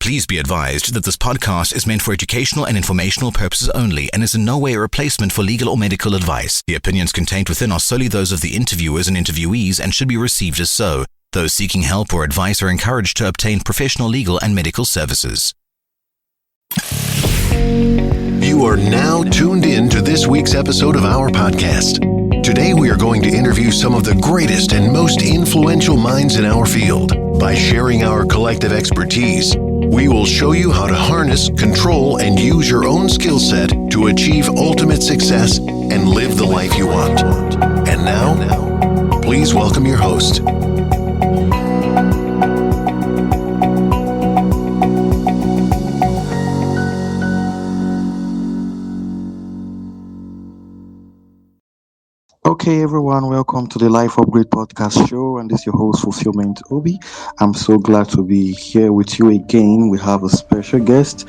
Please be advised that this podcast is meant for educational and informational purposes only and is in no way a replacement for legal or medical advice. The opinions contained within are solely those of the interviewers and interviewees and should be received as so. Those seeking help or advice are encouraged to obtain professional legal and medical services. You are now tuned in to this week's episode of our podcast. Today we are going to interview some of the greatest and most influential minds in our field. By sharing our collective expertise, we will show you how to harness, control, and use your own skill set to achieve ultimate success and live the life you want. And now, please welcome your host. Okay, everyone, welcome to the Life Upgrade Podcast Show, and this is your host, Fulfillment Obi. I'm so glad to be here with you again. We have a special guest.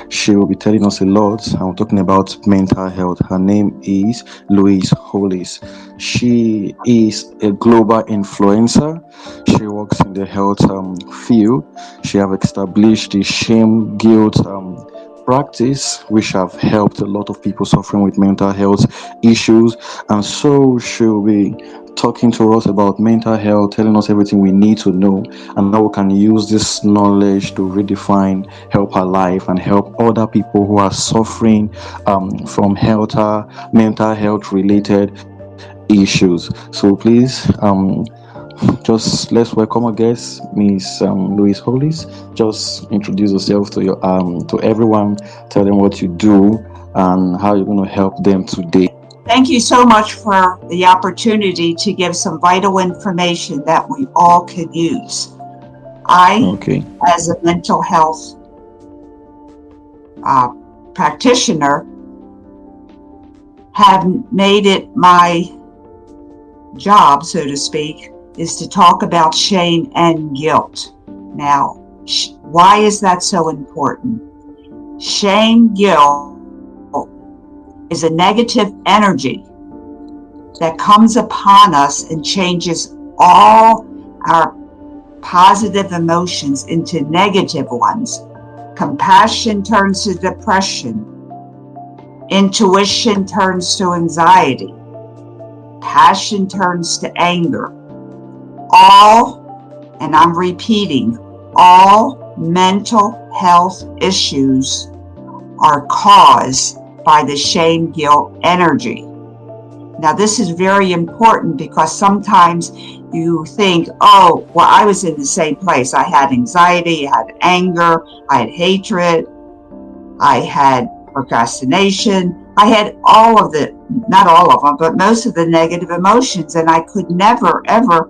She will be telling us a lot. I'm talking about mental health. Her name is Lois Hollis. She is a global influencer. She works in the health field. She has established the shame, guilt, practice which have helped a lot of people suffering with mental health issues, and so she'll be talking to us about mental health, telling us everything we need to know and how we can use this knowledge to redefine, help our life and help other people who are suffering from mental health related issues. So please just let's welcome our guest, Miss Lois Hollis. Just introduce yourself to everyone. Tell them what you do and how you're going to help them today. Thank you so much for the opportunity to give some vital information that we all can use. As a mental health practitioner, have made it my job, so to speak, is to talk about shame and guilt. Now, why is that so important? Shame, guilt is a negative energy that comes upon us and changes all our positive emotions into negative ones. Compassion turns to depression. Intuition turns to anxiety. Passion turns to anger. All, and I'm repeating, all mental health issues are caused by the shame guilt energy. Now, this is very important because sometimes you think, oh, well, I was in the same place. I had anxiety, I had anger, I had hatred, I had procrastination. I had all of the, not all of them, but most of the negative emotions, and I could never, ever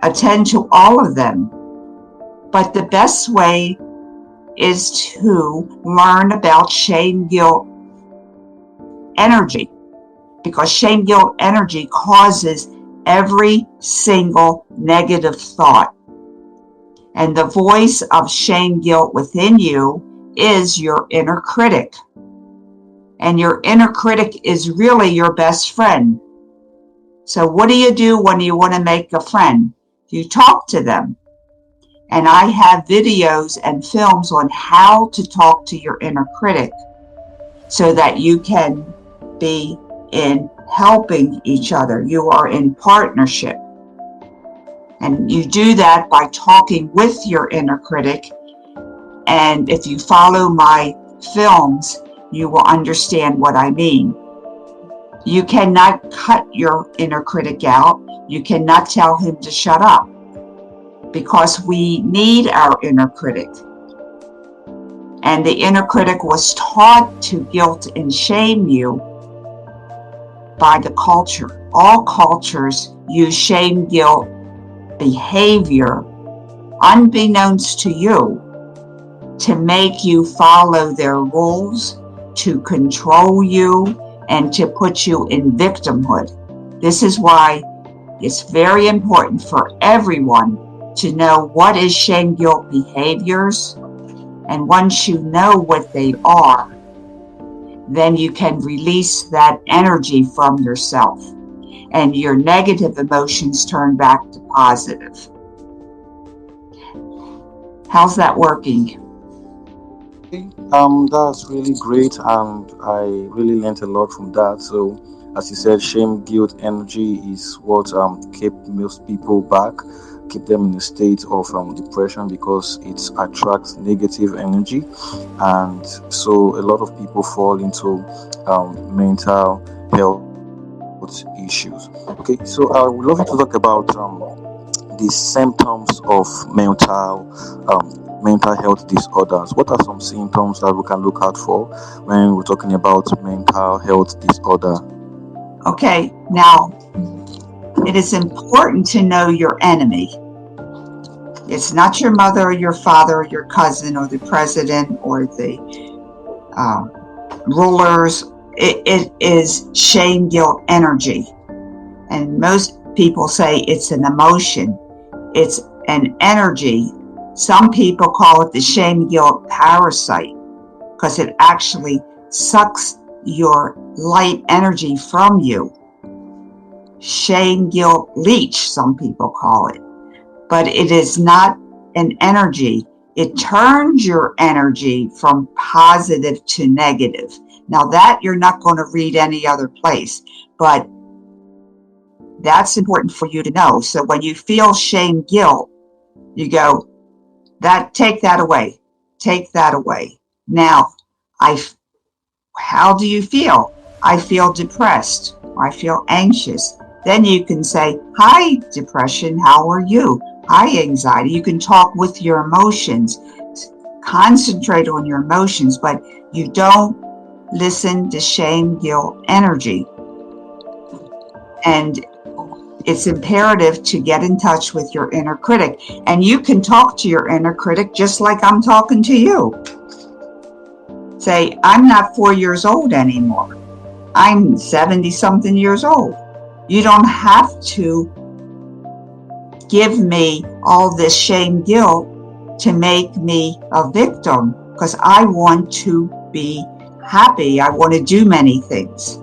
attend to all of them. But the best way is to learn about shame guilt energy, because shame guilt energy causes every single negative thought. And the voice of shame guilt within you is your inner critic. And your inner critic is really your best friend. So what do you do when you want to make a friend? You talk to them. And I have videos and films on how to talk to your inner critic so that you can be in helping each other. You are in partnership. And you do that by talking with your inner critic. And if you follow my films, you will understand what I mean. You cannot cut your inner critic out. You cannot tell him to shut up, because we need our inner critic. And the inner critic was taught to guilt and shame you by the culture. All cultures use shame guilt behavior, unbeknownst to you, to make you follow their rules, to control you, and to put you in victimhood. This is why it's very important for everyone to know what is shame guilt behaviors. And once you know what they are, then you can release that energy from yourself, and your negative emotions turn back to positive. How's that working? That's really great, and I really learned a lot from that. So, as you said, shame, guilt, energy is what keep most people back, keep them in a state of depression because it attracts negative energy, and so a lot of people fall into mental health issues. Okay, so I would love you to talk about the symptoms of mental health disorders. What are some symptoms that we can look out for when we're talking about mental health disorder? Okay, now it is important to know your enemy. It's not your mother or your father or your cousin or the president or the rulers. It is shame, guilt, energy. And most people say it's an emotion. It's an energy. Some people call it the shame, guilt parasite because it actually sucks your light energy from you. Shame, guilt, leech, some people call it. But it is not an energy. It turns your energy from positive to negative. Now that you're not going to read any other place, but that's important for you to know. So when you feel shame, guilt, you go, take that away. Take that away. Now, how do you feel? I feel depressed, or I feel anxious. Then you can say, hi, depression, how are you? Hi, anxiety. You can talk with your emotions, concentrate on your emotions, but you don't listen to shame, guilt, energy. And it's imperative to get in touch with your inner critic. And you can talk to your inner critic just like I'm talking to you. Say, I'm not 4 years old anymore. I'm 70-something years old. You don't have to give me all this shame, guilt to make me a victim, because I want to be happy. I want to do many things.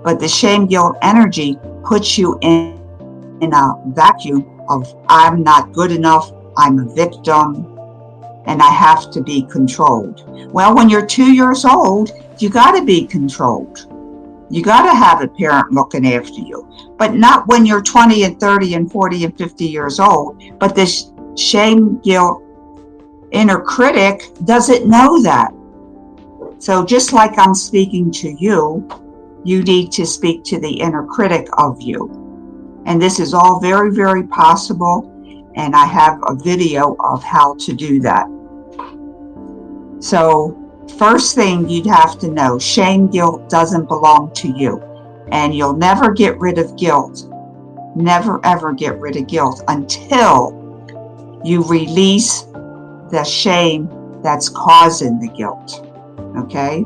But the shame, guilt energy puts you in a vacuum of I'm not good enough, I'm a victim, and I have to be controlled. Well, when you're 2 years old, you got to be controlled. You got to have a parent looking after you, but not when you're 20 and 30 and 40 and 50 years old. But this shame, guilt, inner critic doesn't know that. So just like I'm speaking to you, you need to speak to the inner critic of you. And this is all very, very possible. And I have a video of how to do that. So first thing you'd have to know, shame, guilt doesn't belong to you. And you'll never get rid of guilt. Never, ever get rid of guilt until you release the shame that's causing the guilt. Okay?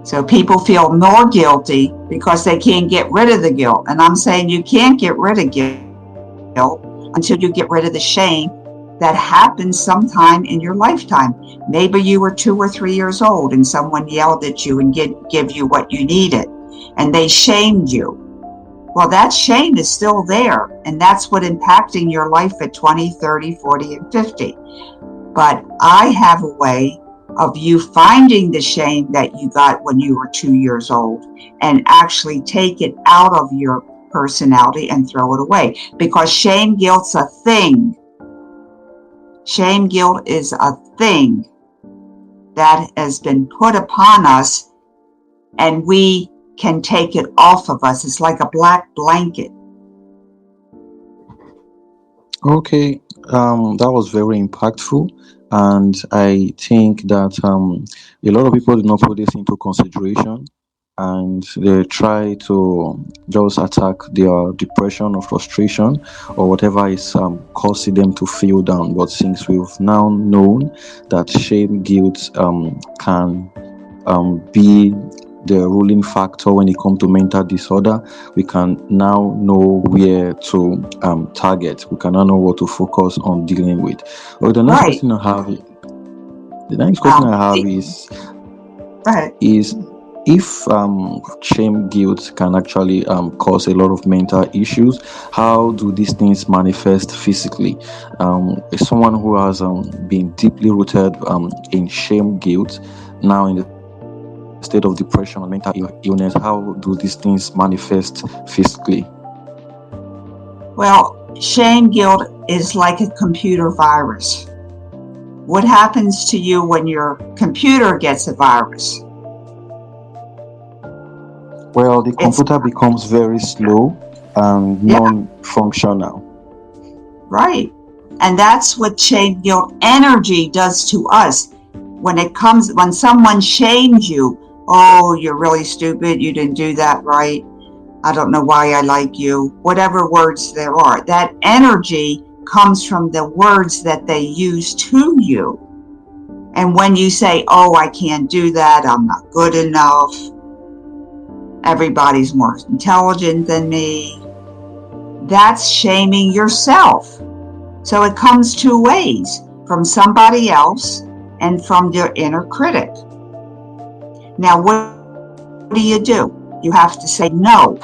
So people feel more guilty because they can't get rid of the guilt. And I'm saying you can't get rid of guilt until you get rid of the shame that happened sometime in your lifetime. Maybe you were 2 or 3 years old and someone yelled at you and give you what you needed and they shamed you. Well, that shame is still there, and that's what impacting your life at 20, 30, 40, and 50. But I have a way of you finding the shame that you got when you were 2 years old and actually take it out of your personality and throw it away. Because shame, guilt's a thing. Shame, guilt is a thing that has been put upon us, and we can take it off of us. It's like a black blanket. Okay, that was very impactful, and I think that a lot of people do not put this into consideration, and they try to just attack their depression or frustration or whatever is causing them to feel down. But since we've now known that shame, guilt can be the ruling factor when it comes to mental disorder, we can now know where to target. We can now know what to focus on dealing with. Oh, the next question I have is if shame guilt can actually cause a lot of mental issues, how do these things manifest physically? Is someone who has been deeply rooted in shame guilt now in the state of depression or mental illness, how do these things manifest physically? Well, shame guilt is like a computer virus. What happens to you when your computer gets a virus? Well, the It's computer becomes very slow and yeah, non-functional. right. And that's what shame guilt energy does to us. When someone shames you, oh, you're really stupid, you didn't do that right, I don't know why I like you, whatever words there are, that energy comes from the words that they use to you. And when you say, oh, I can't do that, I'm not good enough, everybody's more intelligent than me, that's shaming yourself. So it comes two ways, from somebody else and from your inner critic. Now, what do? You have to say no.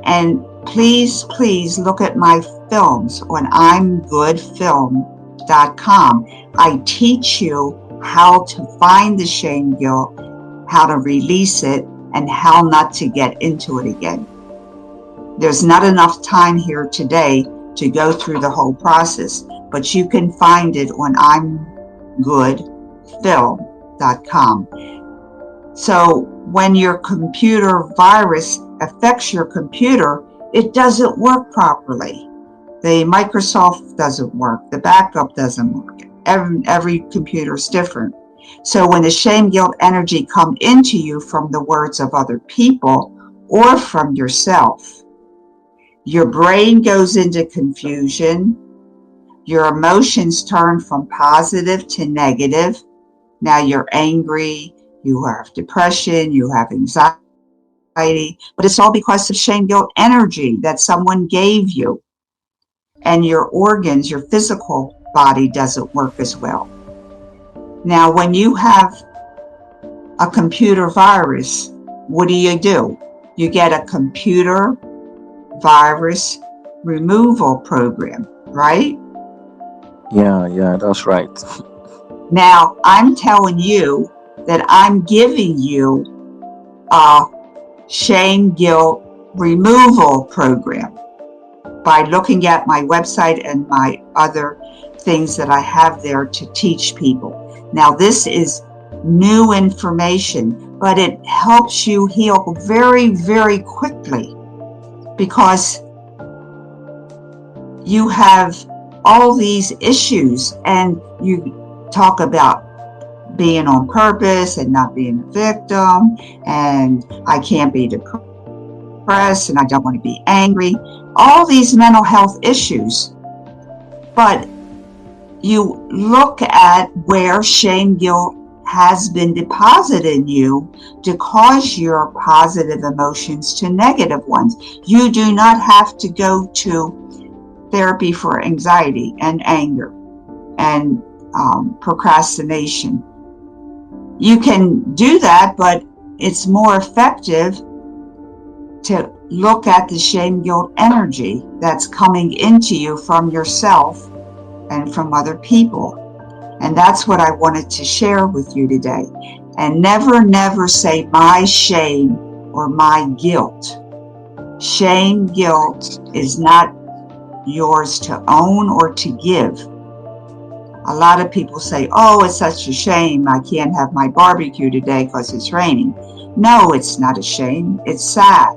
And please, please look at my films on imgoodfilm.com. I teach you how to find the shame guilt, how to release it, and how not to get into it again. There's not enough time here today to go through the whole process, but you can find it on imgoodfilm.com. So when your computer virus affects your computer, it doesn't work properly. The Microsoft doesn't work. The backup doesn't work. Every computer is different. So when the shame guilt energy come into you from the words of other people or from yourself, your brain goes into confusion. Your emotions turn from positive to negative. Now you're angry, you have depression, you have anxiety, but it's all because of shame guilt energy that someone gave you. And your organs, your physical body doesn't work as well. Now, when you have a computer virus, what do? You get a computer virus removal program, right? Yeah, that's right. Now, I'm telling you that I'm giving you a shame guilt removal program by looking at my website and my other things that I have there to teach people. Now, this is new information, but it helps you heal very, very quickly because you have all these issues and you talk about being on purpose and not being a victim, and I can't be depressed and I don't want to be angry, all these mental health issues. But you look at where shame guilt has been deposited in you to cause your positive emotions to negative ones. You do not have to go to therapy for anxiety and anger and procrastination. You can do that, but it's more effective to look at the shame guilt energy that's coming into you from yourself and from other people. And that's what I wanted to share with you today. And never, never say my shame or my guilt. Shame, guilt is not yours to own or to give. A lot of people say, oh, it's such a shame I can't have my barbecue today because it's raining. No, it's not a shame. It's sad.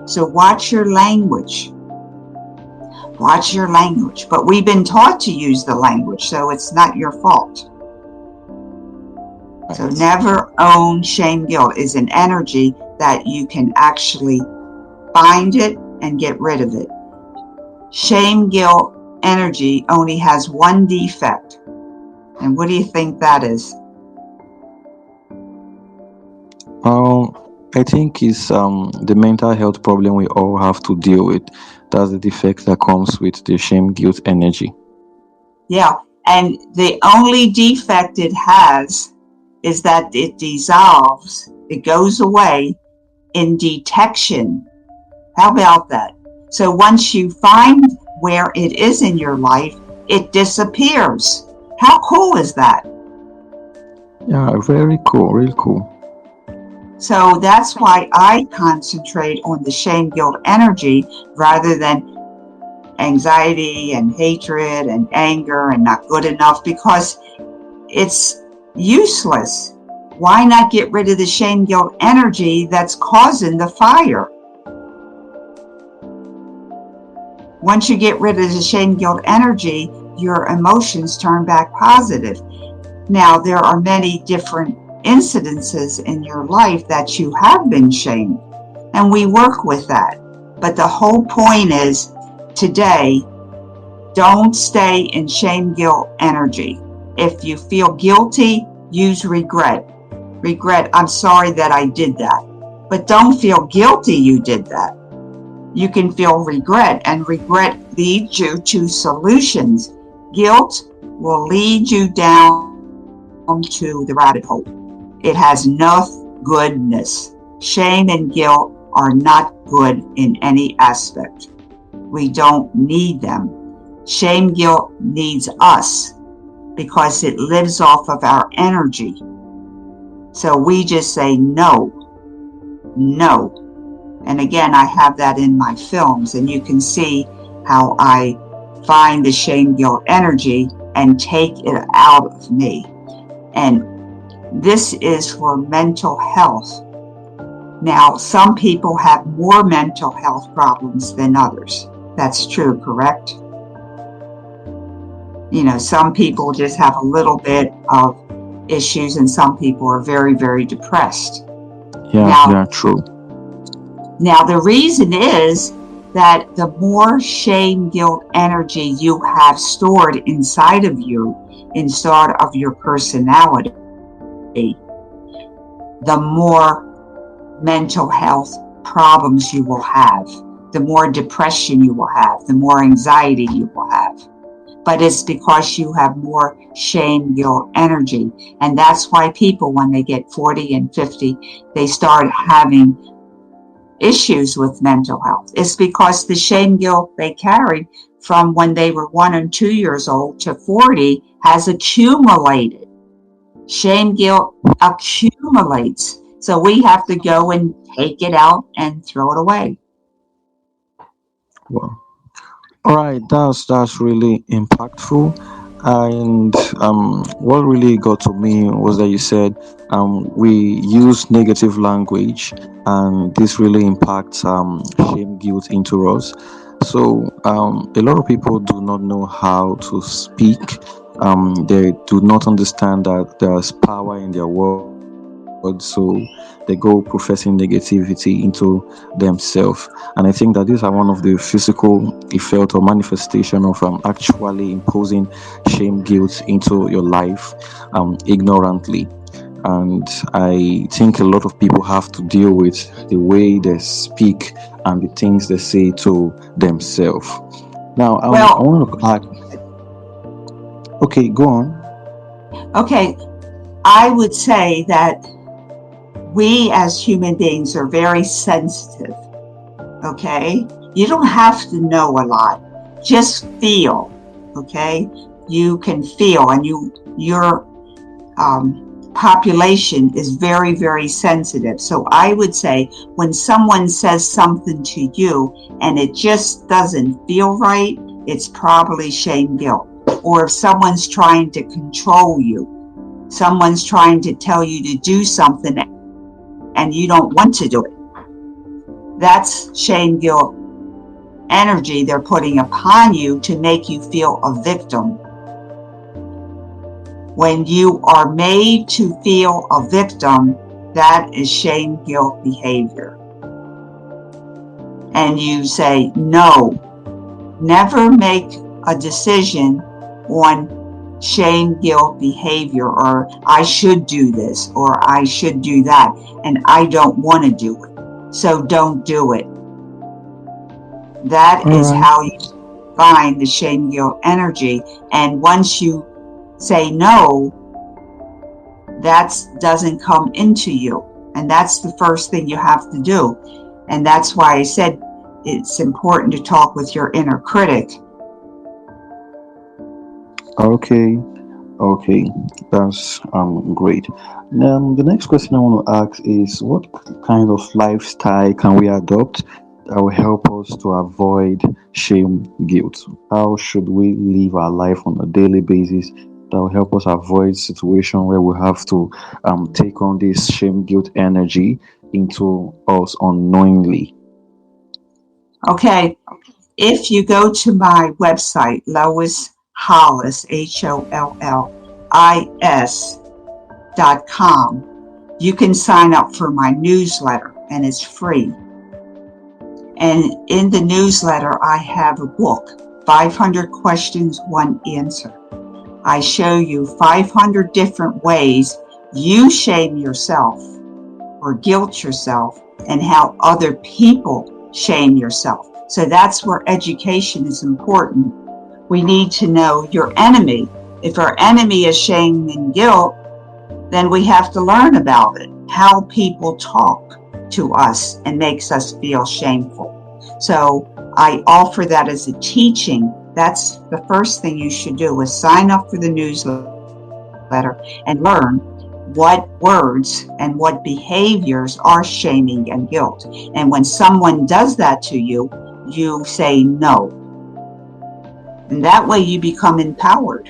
So watch your language. Watch your language. But we've been taught to use the language, so it's not your fault. So never own shame guilt. Is an energy that you can actually find it and get rid of it. Shame guilt energy only has one defect. And what do you think that is? I think it's the mental health problem we all have to deal with. That's the defect that comes with the shame guilt energy. Yeah, and the only defect it has is that it dissolves, it goes away in detection. How about that? So once you find where it is in your life, it disappears. How cool is that? Yeah, very cool, really cool. So that's why I concentrate on the shame guilt energy rather than anxiety and hatred and anger and not good enough, because it's useless. Why not get rid of the shame guilt energy that's causing the fire? Once you get rid of the shame guilt energy, your emotions turn back positive. Now, there are many different incidences in your life that you have been shamed, and we work with that. But the whole point is, today, don't stay in shame guilt energy. If you feel guilty, use regret. Regret, I'm sorry that I did that. But don't feel guilty you did that. You can feel regret, and regret leads you to solutions. Guilt will lead you down to the rabbit hole. It has no goodness. Shame and guilt are not good in any aspect. We don't need them. Shame guilt needs us because it lives off of our energy. So we just say no, no. And again, I have that in my films, and you can see how I find the shame guilt energy and take it out of me. And this is for mental health. Now, some people have more mental health problems than others. That's true, correct? You know, some people just have a little bit of issues, and some people are very, very depressed. Yeah, true. Now, the reason is that the more shame guilt energy you have stored inside of you, inside of your personality, the more mental health problems you will have, the more depression you will have, the more anxiety you will have. But it's because you have more shame guilt energy. And that's why people, when they get 40 and 50, they start having issues with mental health. It's because the shame guilt they carried from when they were 1 and 2 years old to 40 has accumulated. Shame guilt accumulates. So we have to go and take it out and throw it away. Wow. All right, that's really impactful. And what really got to me was that you said we use negative language, and this really impacts shame guilt into us. So a lot of people do not know how to speak. They do not understand that there's power in their words, so they go professing negativity into themselves. And I think that these are one of the physical effect or manifestation of actually imposing shame guilt into your life ignorantly. And I think a lot of people have to deal with the way they speak and the things they say to themselves. Now, I want to add. Okay, go on. Okay, I would say that we as human beings are very sensitive. Okay, you don't have to know a lot. Just feel. Okay, you can feel, and your population is very, very sensitive. So I would say when someone says something to you and it just doesn't feel right, it's probably shame guilt. Or if someone's trying to control you, someone's trying to tell you to do something and you don't want to do it, that's shame guilt energy they're putting upon you to make you feel a victim. When you are made to feel a victim, that is shame guilt behavior. And you say, no, never make a decision on shame guilt behavior, or I should do this, or I should do that, and I don't want to do it. So don't do it. That is how you find the shame guilt energy. And once you say no, that doesn't come into you. And that's the first thing you have to do. And that's why I said it's important to talk with your inner critic. Okay, okay, that's great. Now, the next question I want to ask is, what kind of lifestyle can we adopt that will help us to avoid shame, guilt? How should we live our life on a daily basis that will help us avoid situation where we have to take on this shame, guilt energy into us unknowingly? Okay, if you go to my website, Lois Hollis, HOLLIS.com, you can sign up for my newsletter, and it's free. And in the newsletter, I have a book, 500 Questions, One Answer. I show you 500 different ways you shame yourself or guilt yourself, and how other people shame yourself. So that's where education is important. We need to know your enemy. If our enemy is shame and guilt, then we have to learn about it, how people talk to us and makes us feel shameful. So I offer that as a teaching. That's the first thing you should do, is sign up for the newsletter and learn what words and what behaviors are shaming and guilt. And when someone does that to you, you say no. And that way you become empowered.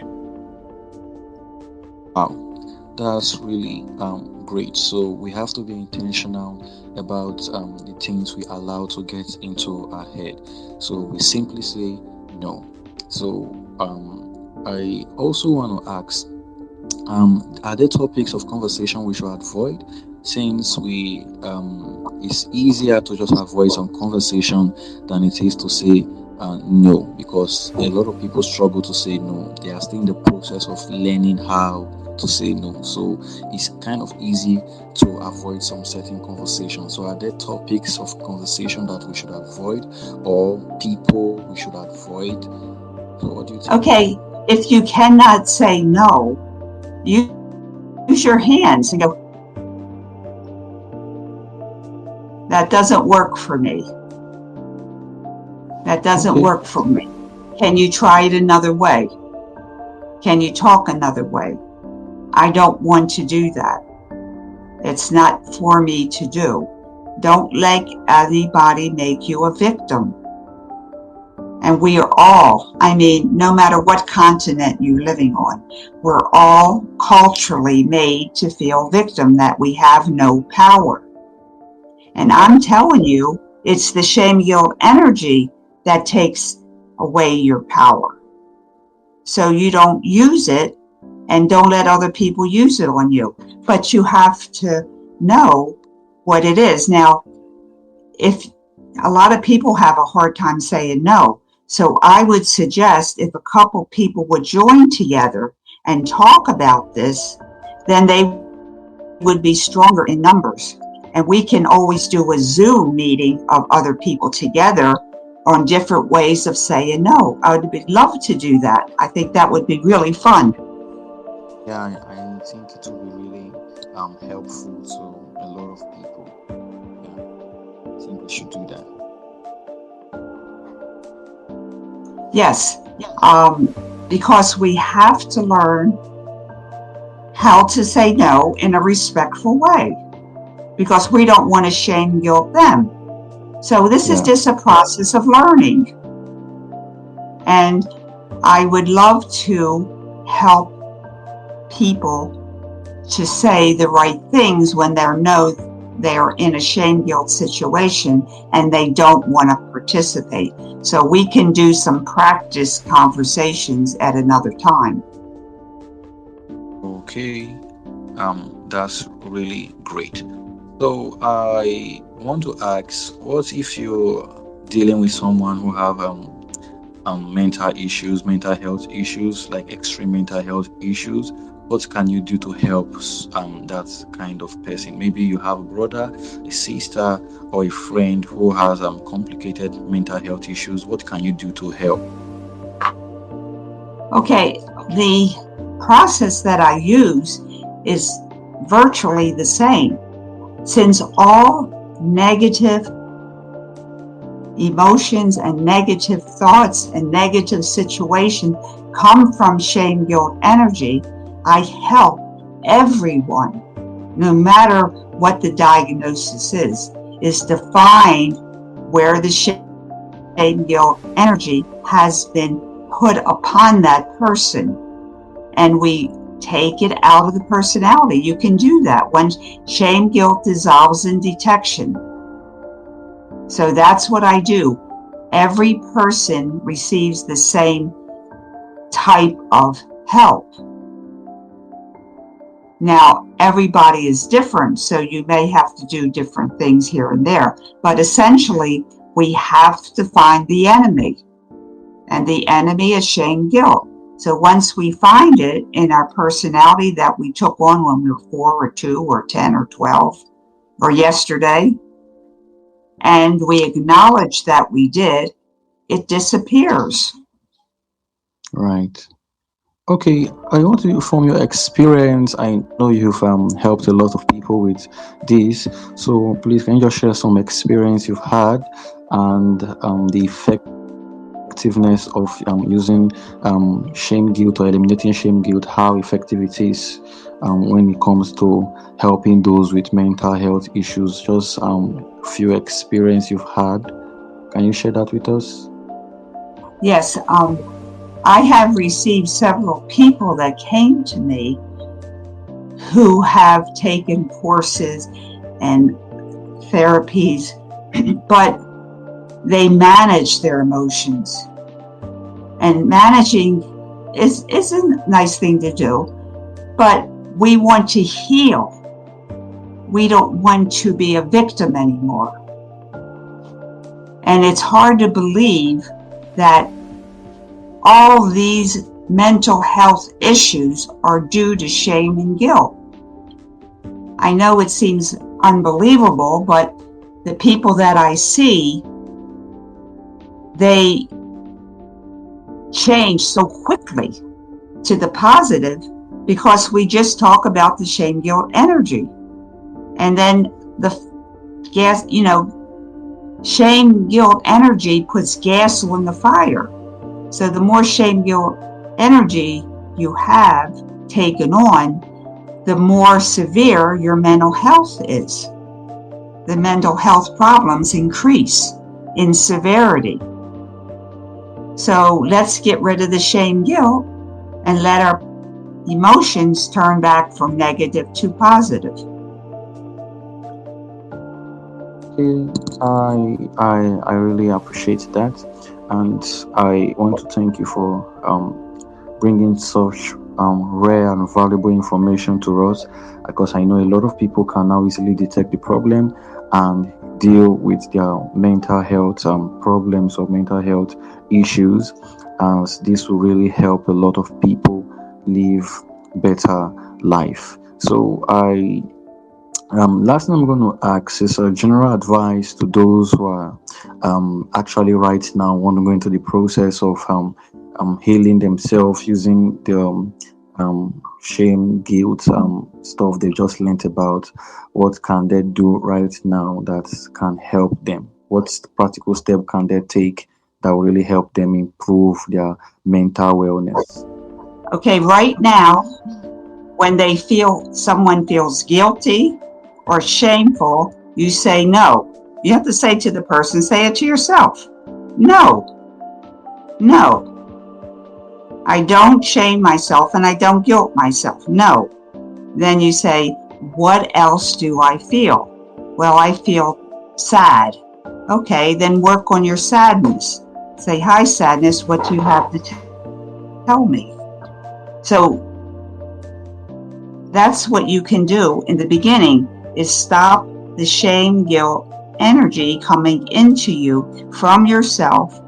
Wow, that's really great. So we have to be intentional about the things we allow to get into our head. So we simply say no. So I also want to ask, are there topics of conversation we should avoid? Since it's easier to just avoid some conversation than it is to say no, because a lot of people struggle to say no. They are still in the process of learning how to say no. So it's kind of easy to avoid some certain conversations. So are there topics of conversation that we should avoid, or people we should avoid? So what do you think? Okay, if you cannot say no, use your hands and go, that doesn't work for me. That doesn't work for me. Can you try it another way? Can you talk another way? I don't want to do that. It's not for me to do. Don't let anybody make you a victim. And we are all, no matter what continent you're living on, we're all culturally made to feel victim, that we have no power. And I'm telling you, it's the shame guilt energy that takes away your power. So you don't use it, and don't let other people use it on you. But you have to know what it is. Now, if a lot of people have a hard time saying no, so I would suggest if a couple people would join together and talk about this, then they would be stronger in numbers. And we can always do a Zoom meeting of other people together on different ways of saying no. I would love to do that. I think that would be really fun. Yeah, I think it will be really helpful to a lot of people. Yeah, I think we should do that. Yes, because we have to learn how to say no in a respectful way, because we don't want to shame guilt them. So this is just a process of learning. And I would love to help people to say the right things when they're in a shame guilt situation and they don't want to participate. So we can do some practice conversations at another time. Okay, that's really great. So I want to ask, what if you're dealing with someone who have mental health issues, like extreme mental health issues? What can you do to help that kind of person? Maybe you have a brother, a sister, or a friend who has complicated mental health issues. What can you do to help? Okay, the process that I use is virtually the same. Since all negative emotions and negative thoughts and negative situations come from shame guilt energy, I help everyone, no matter what the diagnosis is to find where the shame guilt energy has been put upon that person, and we take it out of the personality. You can do that when shame guilt dissolves in detection. So that's what I do. Every person receives the same type of help. Now, everybody is different, so you may have to do different things here and there. But essentially, we have to find the enemy. And the enemy is shame guilt. So once we find it in our personality that we took on when we were 4 or 2 or 10 or 12 or yesterday, and we acknowledge that we did, it disappears. Right. Okay, I want to, from your experience, I know you've helped a lot of people with this. So please, can you just share some experience you've had and the effectiveness of using shame guilt or eliminating shame guilt, how effective it is when it comes to helping those with mental health issues? Just few experience you've had. Can you share that with us? Yes, I have received several people that came to me who have taken courses and therapies, but they manage their emotions. And managing is a nice thing to do, but we want to heal. We don't want to be a victim anymore. And it's hard to believe that all these mental health issues are due to shame and guilt. I know it seems unbelievable, but the people that I see, they change so quickly to the positive because we just talk about the shame guilt energy. And then the gas, shame guilt energy puts gas on the fire. So the more shame guilt energy you have taken on, the more severe your mental health is. The mental health problems increase in severity. So let's get rid of the shame guilt and let our emotions turn back from negative to positive. Okay, I really appreciate that, and I want to thank you for bringing such rare and valuable information to us, because I know a lot of people can now easily detect the problem and deal with their mental health problems or mental health issues, as this will really help a lot of people live better life. So last thing I'm going to ask is a general advice to those who are actually right now want to go into the process of healing themselves using the shame, guilt stuff they just learned about. What can they do right now that can help them? What practical step can they take that will really help them improve their mental wellness? Okay, right now, when someone feels guilty or shameful, you say no. You have to say to the person, say it to yourself. No, I don't shame myself and I don't guilt myself. No. Then you say, what else do I feel? Well, I feel sad. Okay, then work on your sadness. Say, hi, sadness, what do you have to tell me? So that's what you can do in the beginning, is stop the shame, guilt energy coming into you from yourself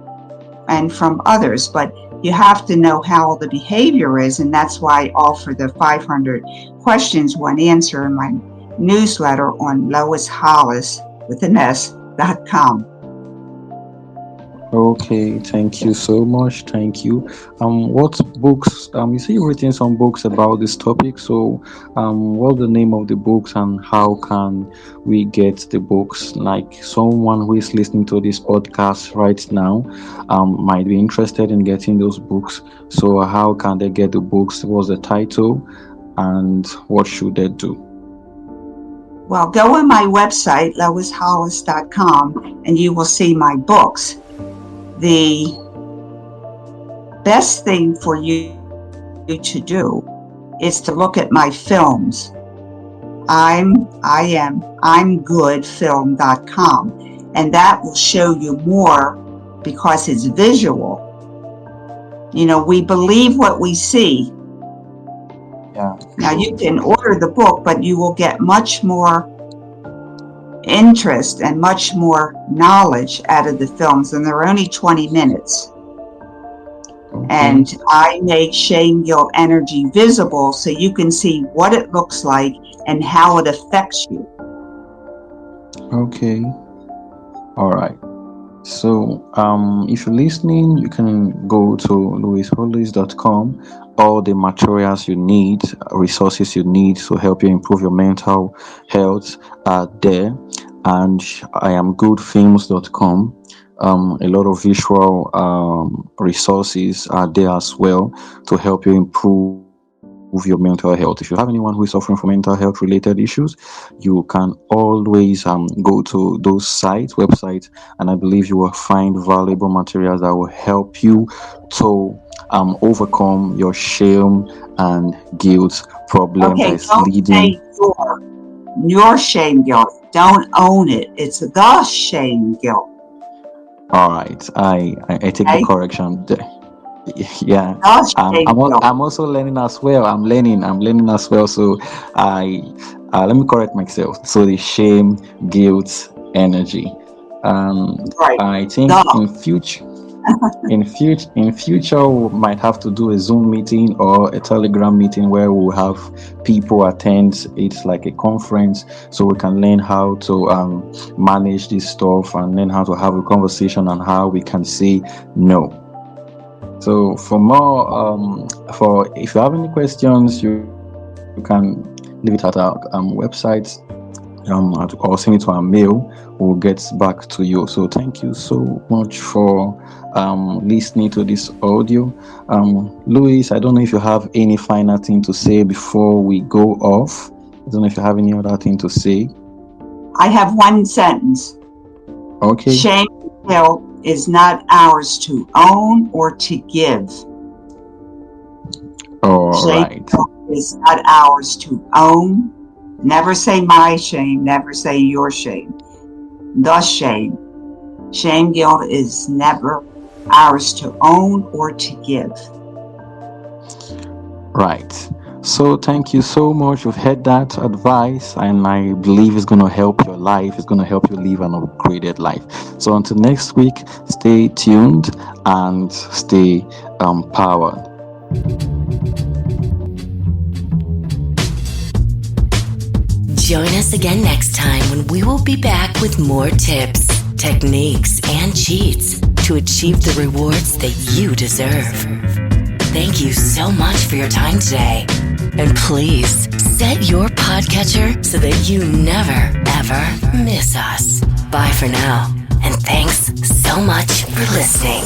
and from others. But you have to know how the behavior is, and that's why I offer the 500 questions, one answer in my newsletter on Lois Hollis with an S.com. Okay, thank you so much. Thank you. What books? You say you've written some books about this topic. So, what's the name of the books and how can we get the books? Like someone who is listening to this podcast right now, might be interested in getting those books. So, how can they get the books? What's the title, and what should they do? Well, go on my website, loishollis.com, and you will see my books. The best thing for you to do is to look at my films. I'm goodfilm.com, and that will show you more because it's visual. You know, we believe what we see. Yeah. Now you can order the book, but you will get much more interest and much more knowledge out of the films, and they're only 20 minutes. Okay. And I make shame, guilt, energy visible so you can see what it looks like and how it affects you. Okay. All right. So, if you're listening, you can go to loishollis.com. All the materials you need, resources you need to help you improve your mental health are there. And I am goodfilms.com. A lot of visual resources are there as well to help you improve your mental health. If you have anyone who is suffering from mental health related issues, you can always go to those websites, and I believe you will find valuable materials that will help you to overcome your shame and guilt problem Okay, that is don't leading. say your shame, guilt. Don't own it. It's the shame, guilt. All right, I take the Okay? correction there. Yeah. The shame, guilt. I'm also learning as well. I'm learning as well. So let me correct myself. So the shame, guilt, energy. Right. I think in future we might have to do a Zoom meeting or a Telegram meeting where we'll have people attend. It's like a conference, so we can learn how to manage this stuff and learn how to have a conversation on how we can say no. So for more, if you have any questions, you can leave it at our website, or send it to our mail. We'll get back to you. So thank you so much for listening to this audio. Lois, I don't know if you have any final thing to say before we go off. I don't know if you have any other thing to say. I have one sentence. Okay. Shame and guilt is not ours to own or to give. All Shame right. is not ours to own. Never say my shame. Never say your shame. The shame. Shame, guilt is never ours to own or to give. Right. So thank you so much. You've heard that advice, and I believe it's going to help your life. It's going to help you live an upgraded life. So until next week, stay tuned and stay empowered. Join us again next time when we will be back with more tips, techniques, and cheats to achieve the rewards that you deserve. Thank you so much for your time today. And please set your podcatcher so that you never, ever miss us. Bye for now. And thanks so much for listening.